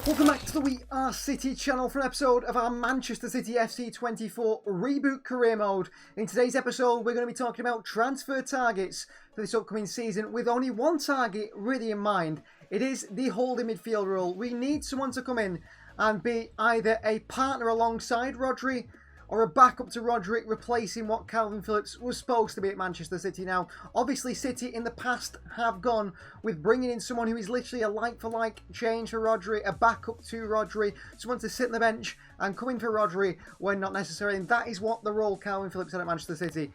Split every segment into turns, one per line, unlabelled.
Welcome back to the We Are City channel for an episode of our Manchester City FC24 Reboot Career Mode. In today's episode, we're going to be talking about transfer targets for this upcoming season with only one target really in mind. It is the holding midfield role. We need someone to come in and be either a partner alongside Rodri or a backup to Rodri, replacing what Calvin Phillips was supposed to be at Manchester City. Now, obviously City in the past have gone with bringing in someone who is literally a like-for-like change for Rodri, a backup to Rodri, someone to sit on the bench and come in for Rodri when not necessary. And that is what the role Calvin Phillips had at Manchester City.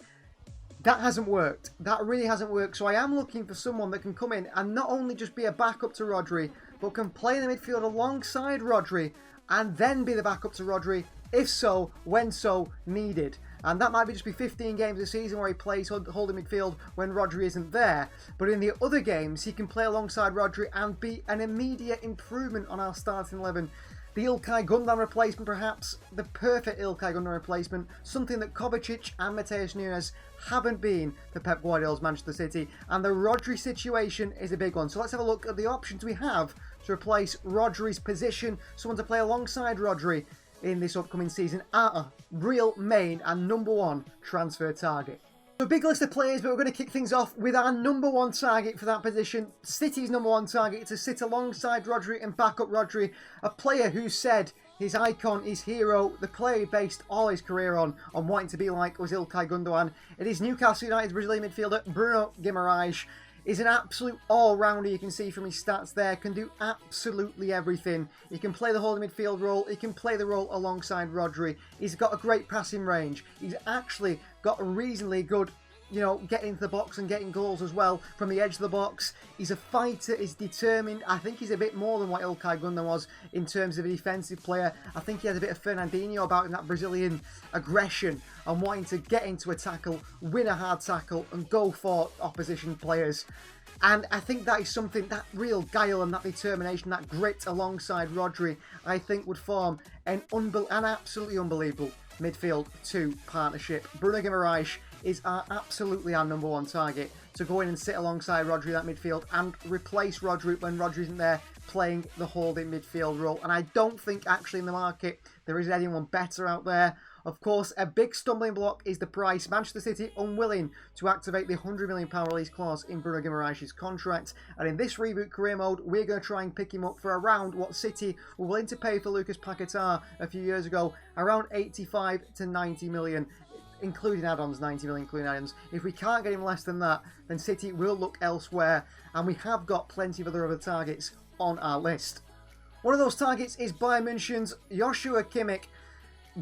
That hasn't worked. That really hasn't worked. So I am looking for someone that can come in and not only just be a backup to Rodri, but can play in the midfield alongside Rodri and then be the backup to Rodri, if so, when so needed. And that might just be 15 games a season where he plays holding midfield when Rodri isn't there. But in the other games, he can play alongside Rodri and be an immediate improvement on our starting 11. The Ilkay Gundogan replacement, perhaps the perfect Ilkay Gundogan replacement, something that Kovacic and Matheus Nunes haven't been for Pep Guardiola's Manchester City. And the Rodri situation is a big one. So let's have a look at the options we have to replace Rodri's position, someone to play alongside Rodri in this upcoming season, our real main and number one transfer target. So a big list of players, but we're going to kick things off with our number one target for that position. City's number one target to sit alongside Rodri and back up Rodri, a player who said his icon, his hero, the player he based all his career on wanting to be like was Ilkay Gundogan. It is Newcastle United's Brazilian midfielder Bruno Guimaraes. Is an absolute all-rounder. You can see from his stats there, can do absolutely everything. He can play the holding midfield role, he can play the role alongside Rodri. He's got a great passing range. He's actually got a reasonably good, getting into the box and getting goals as well from the edge of the box. He's a fighter, he's determined. I think he's a bit more than what Ilkay Gundogan was in terms of a defensive player. I think he has a bit of Fernandinho about him, that Brazilian aggression and wanting to get into a tackle, win a hard tackle and go for opposition players. And I think that is something, that real guile and that determination, that grit alongside Rodri, I think would form an absolutely unbelievable midfield 2 partnership. Bruno Guimaraes is absolutely our number one target to go in and sit alongside Rodri in that midfield and replace Rodri when Rodri isn't there playing the holding midfield role. And I don't think actually in the market there is anyone better out there. Of course, a big stumbling block is the price. Manchester City unwilling to activate the £100 million release clause in Bruno Guimaraes' contract. And in this reboot career mode, we're going to try and pick him up for around what City were willing to pay for Lucas Paquetá a few years ago, around 85 to 90 million. Including add-ons, 90 million including add-ons. If we can't get him less than that, then City will look elsewhere. And we have got plenty of other targets on our list. One of those targets is Bayern München's Joshua Kimmich.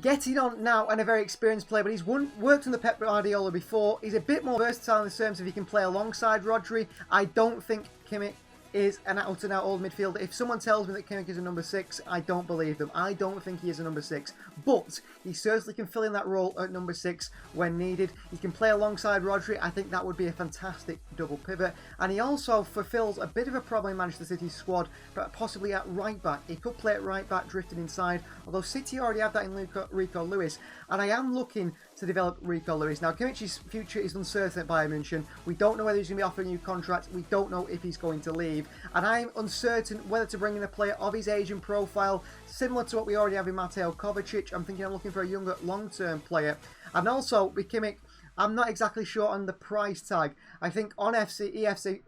Getting on now and a very experienced player, but he's worked under Pep Guardiola before. He's a bit more versatile in terms of he can play alongside Rodri. I don't think Kimmich is an out-and-out old midfielder. If someone tells me that Kimmich is a number 6, I don't believe them. I don't think he is a number 6. But he certainly can fill in that role at number 6 when needed. He can play alongside Rodri. I think that would be a fantastic double pivot. And he also fulfills a bit of a problem in Manchester City's squad, but possibly at right back. He could play at right back, drifting inside, although City already have that in Rico Lewis. And I am looking to develop Rico Lewis. Now, Kimmich's future is uncertain at Bayern München. We don't know whether he's going to be offered a new contract. We don't know if he's going to leave. And I'm uncertain whether to bring in a player of his age and profile, similar to what we already have in Mateo Kovacic. I'm looking for a younger, long-term player. And also, with Kimmich, I'm not exactly sure on the price tag. I think on FC24,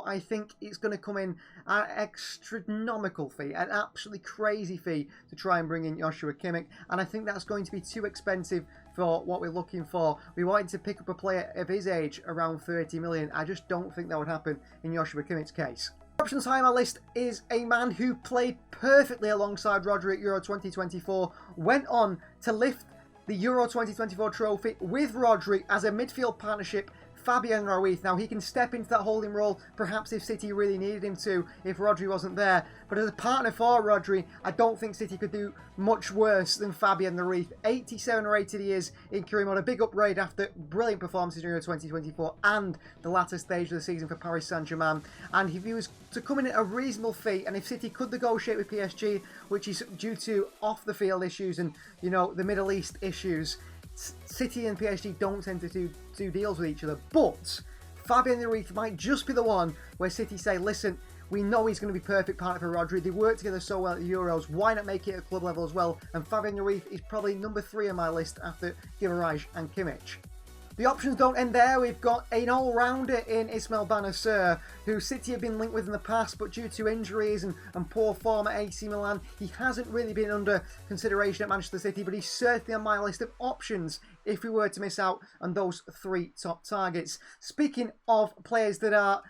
I think it's going to come in an astronomical fee, an absolutely crazy fee to try and bring in Joshua Kimmich. And I think that's going to be too expensive for what we're looking for. We wanted to pick up a player of his age around 30 million. I just don't think that would happen in Joshua Kimmich's case. Options high on my list is a man who played perfectly alongside Rodri at Euro 2024, went on to lift the Euro 2024 trophy with Rodri as a midfield partnership, Fabian Ruiz. Now, he can step into that holding role, perhaps if City really needed him to, if Rodri wasn't there. But as a partner for Rodri, I don't think City could do much worse than Fabian Ruiz. 87 rated he is in career mode, a big upgrade after brilliant performances in Euro 2024 and the latter stage of the season for Paris Saint-Germain. And if he was to come in at a reasonable fee, and if City could negotiate with PSG, which is due to off-the-field issues and, the Middle East issues, City and PSG don't tend to do deals with each other, but Fabian Ruiz might just be the one where City say, listen, we know he's going to be perfect partner for Rodri. They work together so well at the Euros. Why not make it at club level as well? And Fabian Ruiz is probably number 3 on my list after Guimaraes and Kimmich. The options don't end there. We've got an all-rounder in Ismail Benacer, who City have been linked with in the past, but due to injuries and poor form at AC Milan, he hasn't really been under consideration at Manchester City, but he's certainly on my list of options if we were to miss out on those 3 top targets. Speaking of players that are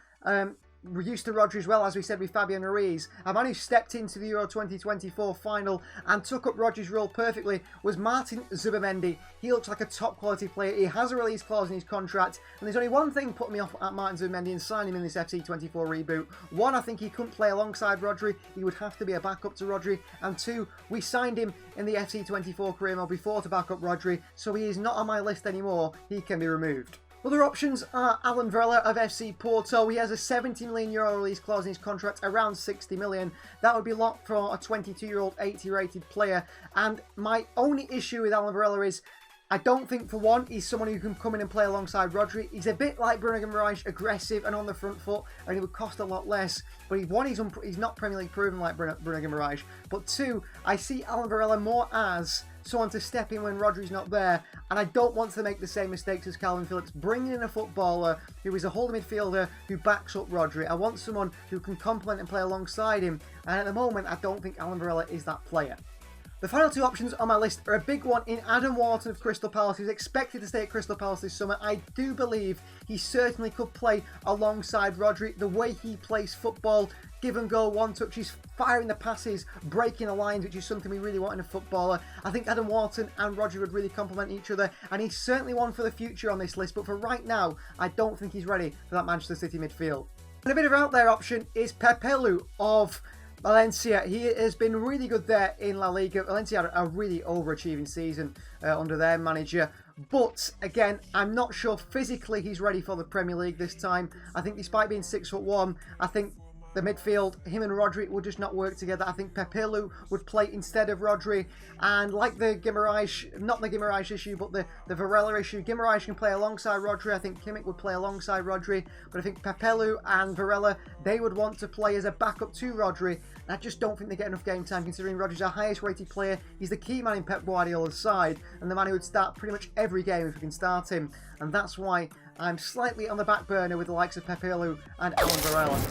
used to Rodri as well, as we said with Fabian Ruiz, a man who stepped into the Euro 2024 final and took up Rodri's role perfectly was Martin Zubimendi. He looks like a top quality player. He has a release clause in his contract, and there's only one thing putting me off at Martin Zubimendi and signing him in this FC24 reboot. One, I think he couldn't play alongside Rodri. He would have to be a backup to Rodri. And 2, we signed him in the FC24 career mode before to back up Rodri, so he is not on my list anymore. He can be removed. Other options are Alan Varela of FC Porto. He has a €70 million release clause in his contract, around 60 million. That would be locked for a 22-year-old 80-rated player. And my only issue with Alan Varela is I don't think, for one, he's someone who can come in and play alongside Rodri. He's a bit like Bruno Guimaraes, aggressive and on the front foot, and he would cost a lot less. But one, he's not Premier League proven like Bruno Guimaraes. But 2, I see Alan Varela more as someone to step in when Rodri's not there, and I don't want to make the same mistakes as Calvin Phillips, bringing in a footballer who is a holding midfielder who backs up Rodri. I want someone who can complement and play alongside him, and at the moment I don't think Alan Varela is that player. The final 2 options on my list are a big one in Adam Wharton of Crystal Palace, who's expected to stay at Crystal Palace this summer. I do believe he certainly could play alongside Rodri. The way he plays football, give and go, one touches, firing the passes, breaking the lines, which is something we really want in a footballer. I think Adam Wharton and Rodri would really complement each other, and he's certainly one for the future on this list, but for right now, I don't think he's ready for that Manchester City midfield. And a bit of an out there option is Pepelu of Valencia. He has been really good there in La Liga. Valencia had a really overachieving season under their manager. But again, I'm not sure physically he's ready for the Premier League this time. I think despite being 6'1", I think the midfield, him and Rodri would just not work together. I think Pepelu would play instead of Rodri. And like the Guimaraes, not the Guimaraes issue, but the Varela issue, Guimaraes can play alongside Rodri. I think Kimmich would play alongside Rodri. But I think Pepelu and Varela, they would want to play as a backup to Rodri. And I just don't think they get enough game time, considering Rodri's our highest rated player. He's the key man in Pep Guardiola's side, and the man who would start pretty much every game if we can start him. And that's why I'm slightly on the back burner with the likes of Pepelu and Alan Varela.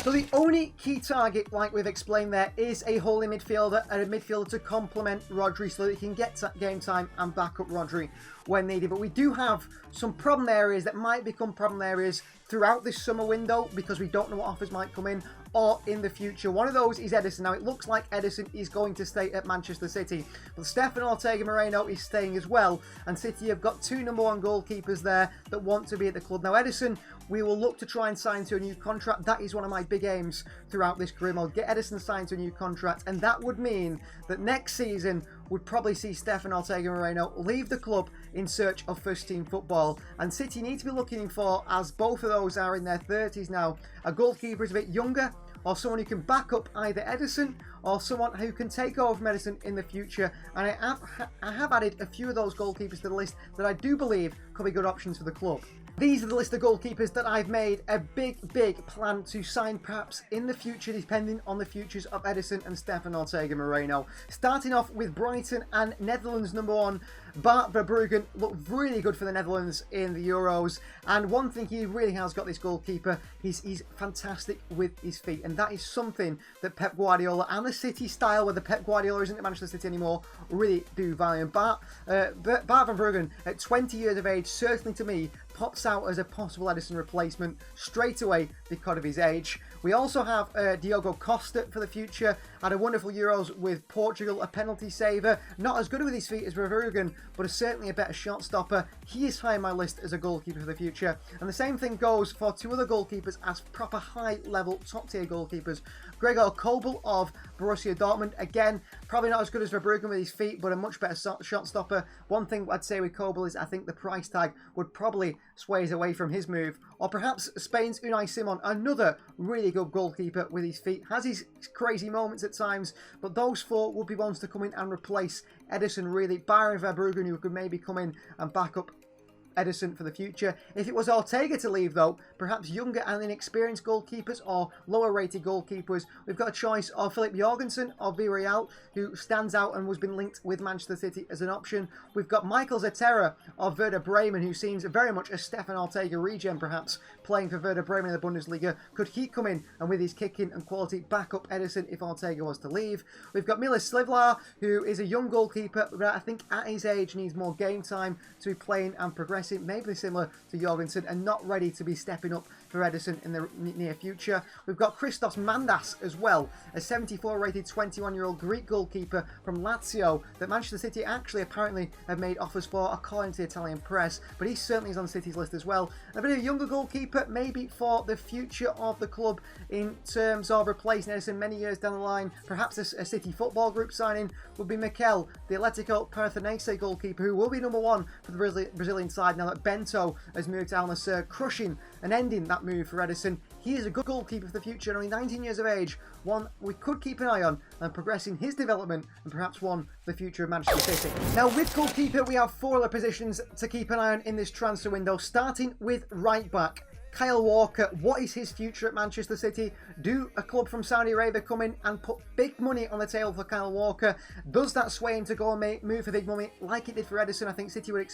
So the only key target, like we've explained there, is a holding midfielder and a midfielder to complement Rodri so that he can get game time and back up Rodri when needed. But we do have some problem areas that might become problem areas throughout this summer window because we don't know what offers might come in or in the future. One of those is Ederson. Now, it looks like Ederson is going to stay at Manchester City, but Stefan Ortega Moreno is staying as well, and City have got 2 #1 goalkeepers there that want to be at the club. Now, Ederson, we will look to try and sign to a new contract. That is one of my big aims throughout this career mode. Get Ederson signed to a new contract, and that would mean that next season would probably see Stefan Ortega Moreno leave the club in search of first-team football. And City need to be looking for, as both of those are in their 30s now, a goalkeeper who's a bit younger, or someone who can back up either Ederson or someone who can take over from Ederson in the future. And I have added a few of those goalkeepers to the list that I do believe could be good options for the club. These are the list of goalkeepers that I've made a big plan to sign perhaps in the future, depending on the futures of Ederson and Stefan Ortega Moreno. Starting off with Brighton and Netherlands #1, Bart Verbruggen looked really good for the Netherlands in the Euros. And one thing he really has got, this goalkeeper, he's fantastic with his feet. And that is something that Pep Guardiola and the City style, where the Pep Guardiola isn't at Manchester City anymore, really do value. And Bart Verbruggen, at 20 years of age, certainly to me, pops out as a possible Ederson replacement straight away because of his age. We also have Diogo Costa for the future. Had a wonderful Euros with Portugal, a penalty saver. Not as good with his feet as Verbruggen, but is certainly a better shot stopper. He is high on my list as a goalkeeper for the future. And the same thing goes for 2 other goalkeepers as proper high-level, top-tier goalkeepers. Gregor Kobel of Borussia Dortmund. Again, probably not as good as Verbruggen with his feet, but a much better shot stopper. One thing I'd say with Kobel is I think the price tag would probably sway us away from his move. Or perhaps Spain's Unai Simon, another really good goalkeeper with his feet. Has his crazy moments at times, but those 4 would be ones to come in and replace Ederson, really. Byron Verbruggen, who could maybe come in and back up Ederson for the future. If it was Ortega to leave, though, perhaps younger and inexperienced goalkeepers or lower-rated goalkeepers, we've got a choice of Philip Jorgensen of Villarreal, who stands out and has been linked with Manchester City as an option. We've got Michael Zetera of Werder Bremen, who seems very much a Stefan Ortega regen, perhaps, playing for Werder Bremen in the Bundesliga. Could he come in and with his kicking and quality back up Ederson if Ortega was to leave? We've got Milos Slivlar, who is a young goalkeeper, but I think at his age needs more game time to be playing and progressing, maybe similar to Jorgensen, and not ready to be stepping up for Ederson in the near future. We've got Christos Mandas as well, a 74 rated 21-year-old Greek goalkeeper from Lazio that Manchester City actually apparently have made offers for, according to the Italian press, but he certainly is on City's list as well. A bit of a younger goalkeeper, maybe for the future of the club in terms of replacing Ederson many years down the line, perhaps a City football group signing, would be Mikel, the Atletico Paranaense goalkeeper, who will be number one for the Brazilian side now that Bento has moved to Al Nassr, crushing and ending that move for Ederson. He is a good goalkeeper for the future, only 19 years of age, one we could keep an eye on and progressing his development, and perhaps one for the future of Manchester City. Now, with goalkeeper, we have 4 other positions to keep an eye on in this transfer window, starting with right back. Kyle Walker, what is his future at Manchester City? Do a club from Saudi Arabia come in and put big money on the table for Kyle Walker? Does that sway him to go and move for big money like it did for Ederson? I think City would,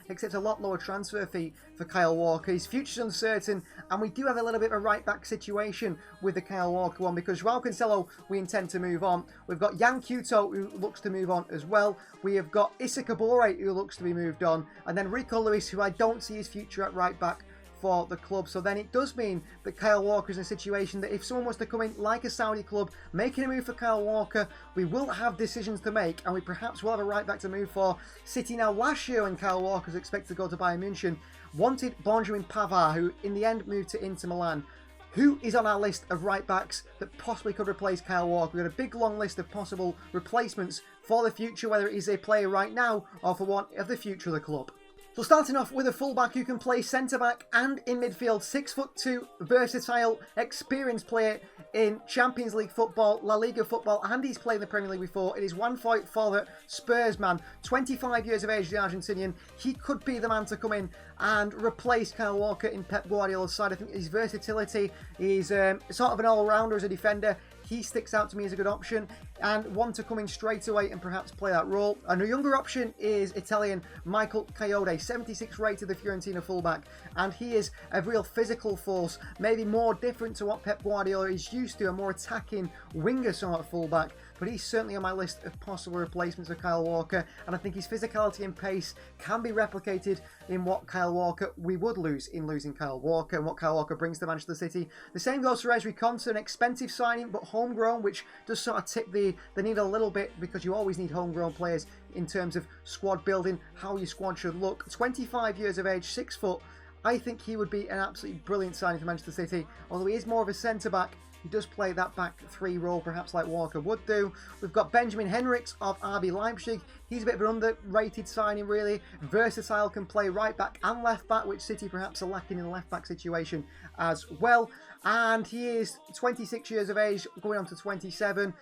accept a lot lower transfer fee for Kyle Walker. His future's uncertain, and we do have a little bit of a right-back situation with the Kyle Walker one, because Joao Cancelo, we intend to move on. We've got Yan Kuto, who looks to move on as well. We have got Issa Kabore, who looks to be moved on, and then Rico Lewis, who I don't see his future at right-back for the club. So then it does mean that Kyle Walker is in a situation that if someone was to come in like a Saudi club making a move for Kyle Walker, we will have decisions to make, and we perhaps will have a right back to move for. City now, last year when Kyle Walker was expected to go to Bayern München, wanted Benjamin Pavard, who in the end moved to Inter Milan. Who is on our list of right backs that possibly could replace Kyle Walker? We've got a big long list of possible replacements for the future, whether it is a player right now or for one of the future of the club. So starting off with a fullback who can play centre-back and in midfield, 6'2", versatile, experienced player in Champions League football, La Liga football, and he's played in the Premier League before. It is Juan Foyth, Spurs man, 25 years of age, the Argentinian. He could be the man to come in and replace Kyle Walker in Pep Guardiola's side. I think his versatility, he's sort of an all-rounder as a defender. He sticks out to me as a good option and one to come in straight away and perhaps play that role. And a younger option is Italian Michael Coyote, 76 rated, the Fiorentina fullback, and he is a real physical force, maybe more different to what Pep Guardiola is used to, a more attacking winger sort of fullback. But he's certainly on my list of possible replacements for Kyle Walker, and I think his physicality and pace can be replicated in what Kyle Walker we would lose in losing Kyle Walker and what Kyle Walker brings to Manchester City. The same goes for Ezri Konsa, an expensive signing but homegrown, which does sort of tip the need a little bit, because you always need homegrown players in terms of squad building, how your squad should look. 25 years of age, 6 foot. I think he would be an absolutely brilliant signing for Manchester City, although he is more of a centre-back. He does play that back 3 role, perhaps like Walker would do. We've got Benjamin Henrichs of RB Leipzig. He's a bit of an underrated signing, really. Versatile, can play right back and left back, which City perhaps are lacking in the left back situation as well. And he is 26 years of age, going on to 27.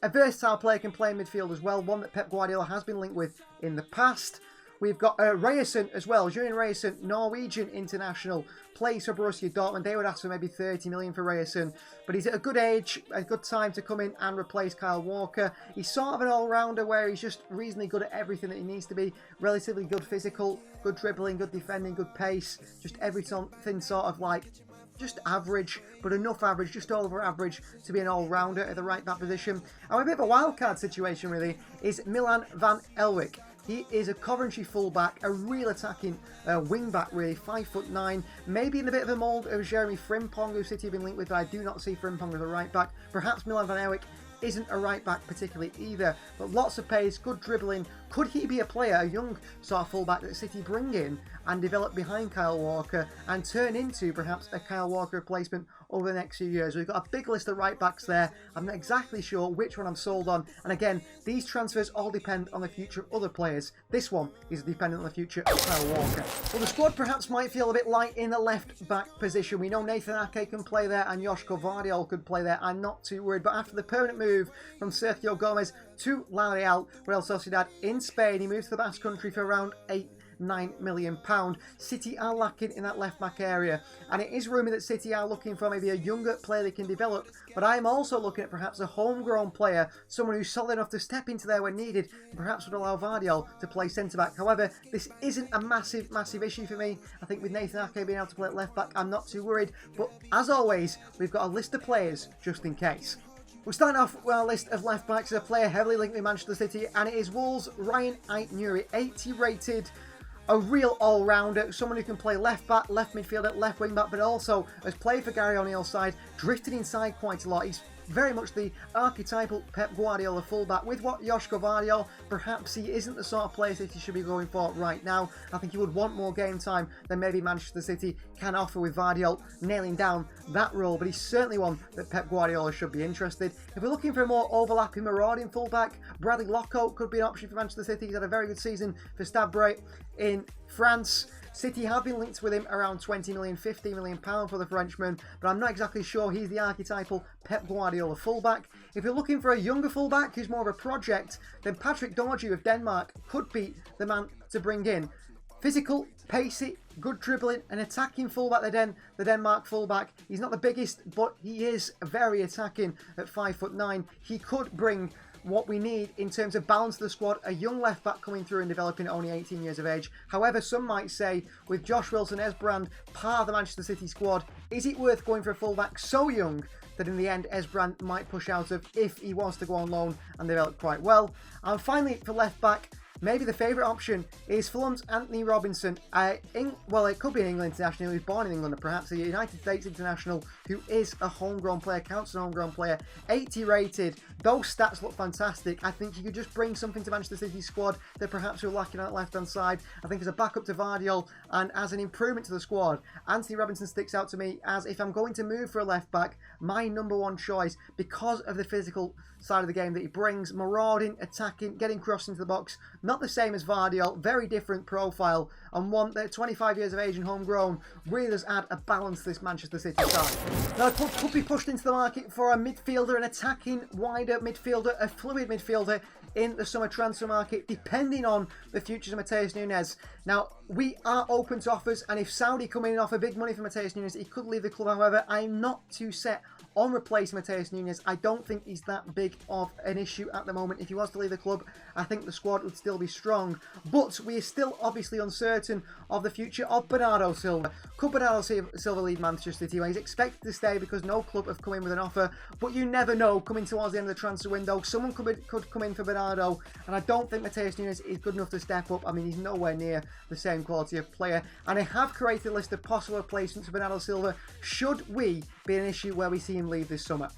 A versatile player, can play in midfield as well, one that Pep Guardiola has been linked with in the past. We've got Ryerson as well, Julian Ryerson, Norwegian international, plays for Borussia Dortmund. They would ask for maybe 30 million for Ryerson, but he's at a good age, a good time to come in and replace Kyle Walker. He's sort of an all-rounder where he's just reasonably good at everything that he needs to be, relatively good physical, good dribbling, good defending, good pace, just everything sort of like just average, but enough average, just over average to be an all-rounder at the right back position. And a bit of a wildcard situation really is Milan van Elwick. He is a Coventry fullback, a real attacking wing-back really, 5'9", maybe in a bit of a mould of Jeremy Frimpong, who City have been linked with, but I do not see Frimpong as a right back. Perhaps Milan van Elwick isn't a right back particularly either, but lots of pace, good dribbling. Could he be a player, a young sort of fullback that City bring in and develop behind Kyle Walker and turn into perhaps a Kyle Walker replacement over the next few years? We've got a big list of right backs there. I'm not exactly sure which one I'm sold on, and again, these transfers all depend on the future of other players. This one is dependent on the future of Kyle Walker. Well, the squad perhaps might feel a bit light in the left back position. We know Nathan Ake can play there and Joško Vardiol could play there. I'm not too worried, but after the permanent move from Sergio Gomez to La Real Sociedad in Spain, he moved to the Basque Country for around £9 million. City are lacking in that left-back area, and it is rumoured that City are looking for maybe a younger player they can develop, but I am also looking at perhaps a homegrown player, someone who's solid enough to step into there when needed, and perhaps would allow Vardiol to play centre-back. However, this isn't a massive issue for me. I think with Nathan Ake being able to play at left-back, I'm not too worried, but as always, we've got a list of players just in case. We're starting off with our list of left-backs, a player heavily linked with Manchester City, and it is Wolves' Ryan Ait-Nouri, 80 rated. A real all-rounder, someone who can play left-back, left midfielder, left wing-back, but also has played for Gary O'Neill's side, drifted inside quite a lot. He's very much the archetypal Pep Guardiola fullback. With what Joško Vardiol, perhaps he isn't the sort of player City should be going for right now. I think he would want more game time than maybe Manchester City can offer with Vardiol nailing down that role, but he's certainly one that Pep Guardiola should be interested. If we're looking for a more overlapping, marauding fullback, Bradley Lockout could be an option for Manchester City. He's had a very good season for Stade Brest in France. City have been linked with him around 20 million, 15 million pounds for the Frenchman, but I'm not exactly sure he's the archetypal Pep Guardiola fullback. If you're looking for a younger fullback who's more of a project, then Patrick Dorju of Denmark could be the man to bring in. Physical, pacey, good dribbling, an attacking fullback, the Denmark fullback. He's not the biggest, but he is very attacking at 5'9". He could bring what we need in terms of balance of the squad, a young left back coming through and developing at only 18 years of age. However, some might say with Josh Wilson, Esbrand, part of the Manchester City squad, is it worth going for a fullback so young that in the end Esbrand might push out of if he wants to go on loan and develop quite well? And finally, for left back, maybe the favourite option is Fulham's Anthony Robinson. Well, it could be an England international. He was born in England, or perhaps a United States international who is a homegrown player, counts as a homegrown player. 80 rated. Those stats look fantastic. I think he could just bring something to Manchester City's squad that perhaps we're lacking on that left-hand side. I think as a backup to Vardiol and as an improvement to the squad, Anthony Robinson sticks out to me as, if I'm going to move for a left-back, my number one choice because of the physical side of the game that he brings. Marauding, attacking, getting crossed into the box. Not the same as Vardiol, very different profile, and one that 25 years of age and homegrown really does add a balance to this Manchester City side. Now, the club could be pushed into the market for a midfielder, an attacking, wider midfielder, a fluid midfielder in the summer transfer market, depending on the futures of Matheus Nunes. Now, we are open to offers, and if Saudi come in and offer big money for Matheus Nunes, he could leave the club. However, I'm not too set on replacing Matheus Nunes. I don't think he's that big of an issue at the moment. If he was to leave the club, I think the squad would still be strong. But we are still obviously uncertain of the future of Bernardo Silva. Could Bernardo Silva leave Manchester City? Well, he's expected to stay because no club have come in with an offer. But you never know, coming towards the end of the transfer window, someone could come in for Bernardo. And I don't think Matheus Nunes is good enough to step up. I mean, he's nowhere near the same quality of player. And I have created a list of possible replacements for Bernardo Silva should we be an issue where we see him leave this summer.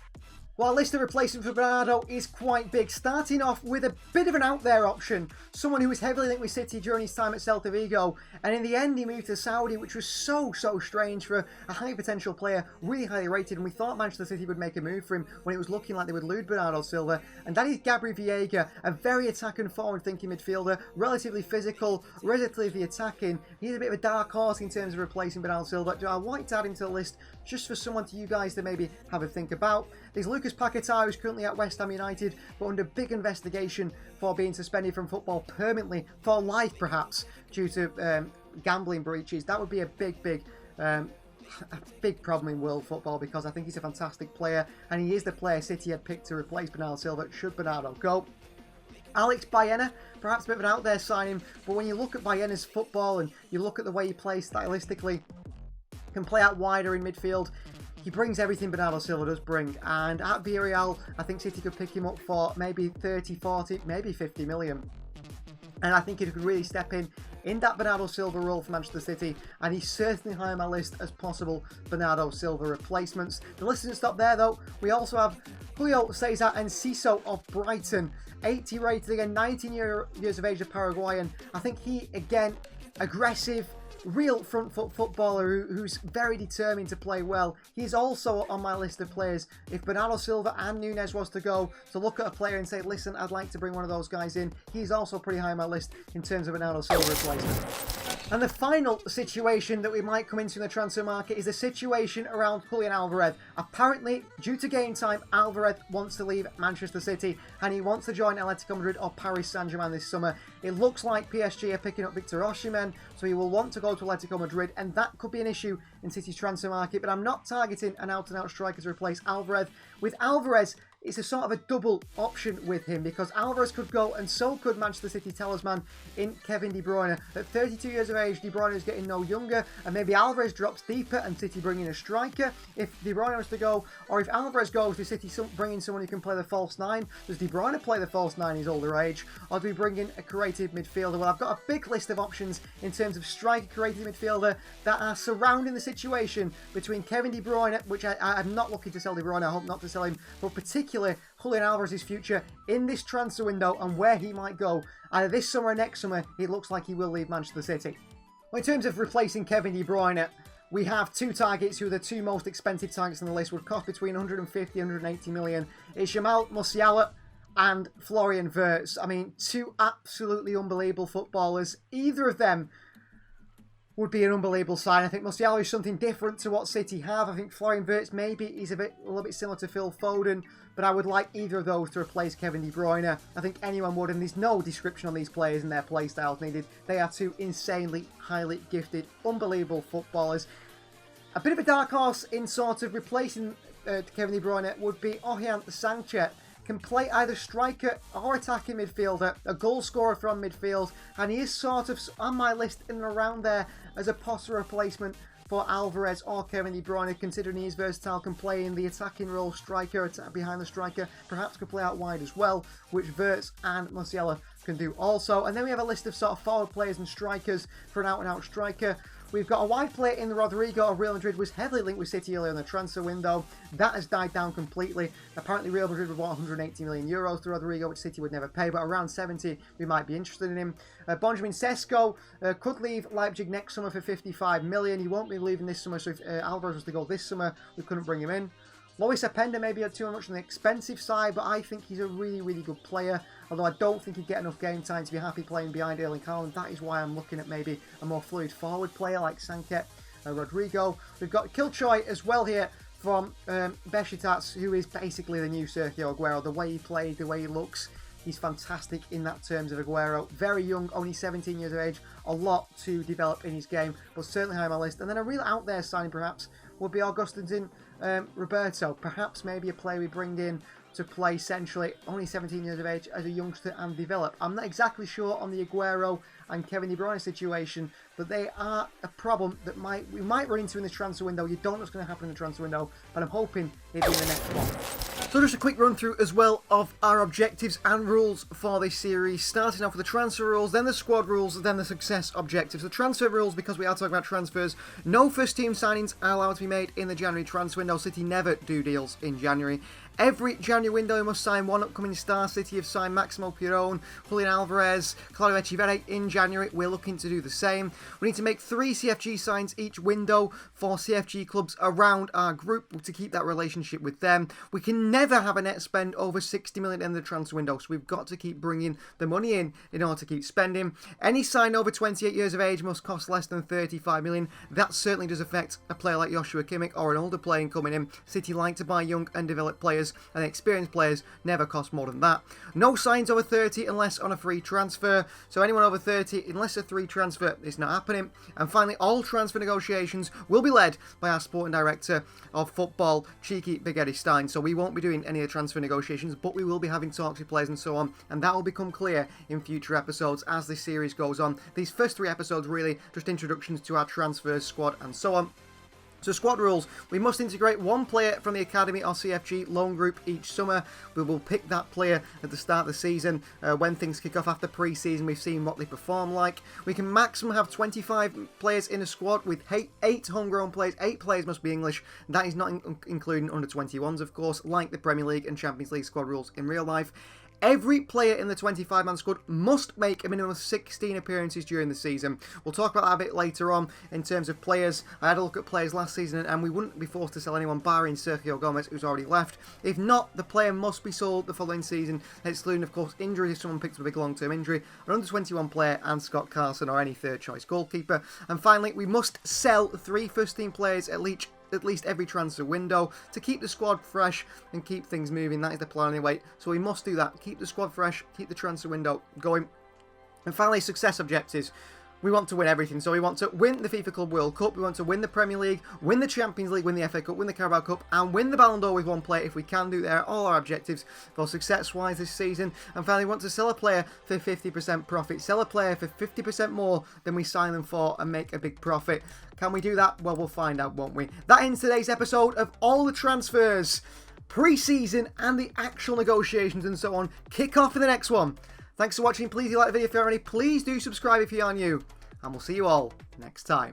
Well, our list of replacements for Bernardo is quite big, starting off with a bit of an out-there option. Someone who was heavily linked with City during his time at Celta Vigo, and in the end he moved to Saudi, which was so strange for a high potential player, really highly rated, and we thought Manchester City would make a move for him when it was looking like they would lose Bernardo Silva, and that is Gabri Veiga, a very attacking forward-thinking midfielder, relatively physical, relatively attacking. He's a bit of a dark horse in terms of replacing Bernardo Silva. I wanted to add him to the list just for someone to you guys to maybe have a think about. There's Lucas Paquetá, who's currently at West Ham United, but under big investigation for being suspended from football permanently, for life perhaps, due to gambling breaches. That would be a big problem in world football, because I think he's a fantastic player, and he is the player City had picked to replace Bernardo Silva should Bernardo go. Alex Baena, perhaps a bit of an out there signing, but when you look at Baena's football and you look at the way he plays stylistically, can play out wider in midfield. He brings everything Bernardo Silva does bring, and at Villarreal, I think City could pick him up for maybe 30, 40, maybe 50 million. And I think he could really step in that Bernardo Silva role for Manchester City, and he's certainly high on my list as possible Bernardo Silva replacements. The list doesn't stop there though. We also have Julio Cesar Enciso of Brighton, 80 rated, again 19 years of age, of Paraguayan. I think he, again, aggressive, real front foot footballer who's very determined to play well. He's also on my list of players. If Bernardo Silva and Nunes was to go, to look at a player and say, listen, I'd like to bring one of those guys in, he's also pretty high on my list in terms of Bernardo Silva replacement. And the final situation that we might come into in the transfer market is the situation around Julian Alvarez. Apparently, due to game time, Alvarez wants to leave Manchester City and he wants to join Atletico Madrid or Paris Saint-Germain this summer. It looks like PSG are picking up Victor Osimhen, so he will want to go to Atletico Madrid, and that could be an issue in City's transfer market. But I'm not targeting an out-and-out striker to replace Alvarez. With Alvarez, it's a sort of a double option with him because Alvarez could go and so could Manchester City talisman in Kevin De Bruyne. At 32 years of age, De Bruyne is getting no younger, and maybe Alvarez drops deeper and City bring in a striker if De Bruyne was to go, or if Alvarez goes, does City bring in someone who can play the false nine? Does De Bruyne play the false nine in his older age, or do we bring in a creative midfielder? Well, I've got a big list of options in terms of striker, creative midfielder that are surrounding the situation between Kevin De Bruyne, which I'm not looking to sell De Bruyne, I hope not to sell him, but particularly Julian Alvarez's future in this transfer window and where he might go. Either this summer or next summer, it looks like he will leave Manchester City. Well, in terms of replacing Kevin De Bruyne, we have two targets who are the two most expensive targets on the list, would cost between 150 and 180 million. It's Jamal Musiala and Florian Wirtz. I mean, two absolutely unbelievable footballers. Either of them would be an unbelievable sign. I think Musiala is something different to what City have. I think Florian Wirtz maybe he's a little bit similar to Phil Foden, but I would like either of those to replace Kevin De Bruyne. I think anyone would, and there's no description on these players and their play styles needed. They are two insanely highly gifted, unbelievable footballers. A bit of a dark horse in sort of replacing Kevin De Bruyne would be Ohian Sanchez. Can play either striker or attacking midfielder, a goal scorer from midfield, and he is sort of on my list in and around there as a possible replacement for Alvarez or Kevin De Bruyne, considering he is versatile, can play in the attacking role, striker, behind the striker, perhaps could play out wide as well, which Wirtz and Musiala can do also. And then we have a list of sort of forward players and strikers for an out-and-out striker. We've got a wide player in Rodrigo of Real Madrid, was heavily linked with City earlier in the transfer window. That has died down completely. Apparently Real Madrid would want 180 million euros to Rodrigo, which City would never pay, but around 70 we might be interested in him. Benjamin Sesko could leave Leipzig next summer for 55 million. He won't be leaving this summer, so if Alvarez was to go this summer, we couldn't bring him in. Lois Openda maybe a too much on the expensive side, but I think he's a really, really good player. Although I don't think he'd get enough game time to be happy playing behind Erling Haaland. That is why I'm looking at maybe a more fluid forward player like Sanchez, Rodrigo. We've got Kilchoy as well here from Besiktas, who is basically the new Sergio Aguero. The way he plays, the way he looks, he's fantastic in that terms of Aguero. Very young, only 17 years of age. A lot to develop in his game, but certainly high on my list. And then a real out there signing perhaps would be Augustin Roberto. Perhaps maybe a player we bring in to play centrally, only 17 years of age, as a youngster and develop. I'm not exactly sure on the Aguero and Kevin De Bruyne situation, but they are a problem that we might run into in this transfer window. You don't know what's going to happen in the transfer window, but I'm hoping it'll be the next one. So just a quick run through as well of our objectives and rules for this series, starting off with the transfer rules, then the squad rules, then the success objectives. The transfer rules, because we are talking about transfers, no first team signings are allowed to be made in the January transfer window. City never do deals in January. Every January window, we must sign one upcoming star. City have signed Maximo Piron, Julian Alvarez, Claudio Echeverri in January. We're looking to do the same. We need to make 3 CFG signs each window for CFG clubs around our group to keep that relationship with them. We can never have a net spend over 60 million in the transfer window, so we've got to keep bringing the money in order to keep spending. Any sign over 28 years of age must cost less than 35 million. That certainly does affect a player like Joshua Kimmich or an older player coming in. City like to buy young and developed players, and experienced players never cost more than that. No signs over 30 unless on a free transfer. So anyone over 30, unless a free transfer, is not happening. And finally, all transfer negotiations will be led by our sporting director of football, Cheeky Biggetti Stein. So we won't be doing any of the transfer negotiations, but we will be having talks with players and so on. And that will become clear in future episodes as this series goes on. These first 3 episodes really just introductions to our transfers, squad and so on. So squad rules, we must integrate 1 player from the Academy or CFG loan group each summer. We will pick that player at the start of the season when things kick off after pre-season. We've seen what they perform like. We can maximum have 25 players in a squad with 8 homegrown players. 8 players must be English. That is not including under 21s, of course, like the Premier League and Champions League squad rules in real life. Every player in the 25-man squad must make a minimum of 16 appearances during the season. We'll talk about that a bit later on in terms of players. I had a look at players last season and we wouldn't be forced to sell anyone barring Sergio Gomez, who's already left. If not, the player must be sold the following season, excluding, of course, injuries if someone picks up a big long-term injury, an under-21 player and Scott Carson or any third-choice goalkeeper. And finally, we must sell 3 first-team players at least every transfer window to keep the squad fresh and keep things moving. That is the plan anyway. So we must do that. Keep the squad fresh, keep the transfer window going. And finally, success objectives. We want to win everything. So we want to win the FIFA Club World Cup. We want to win the Premier League, win the Champions League, win the FA Cup, win the Carabao Cup, and win the Ballon d'Or with 1 player if we can do there. All our objectives for success-wise this season. And finally, we want to sell a player for 50% profit. Sell a player for 50% more than we sign them for and make a big profit. Can we do that? Well, we'll find out, won't we? That ends today's episode of all the transfers, pre-season, and the actual negotiations and so on. Kick off for the next one. Thanks for watching. Please do like the video if you're already. Please do subscribe if you are new. And we'll see you all next time.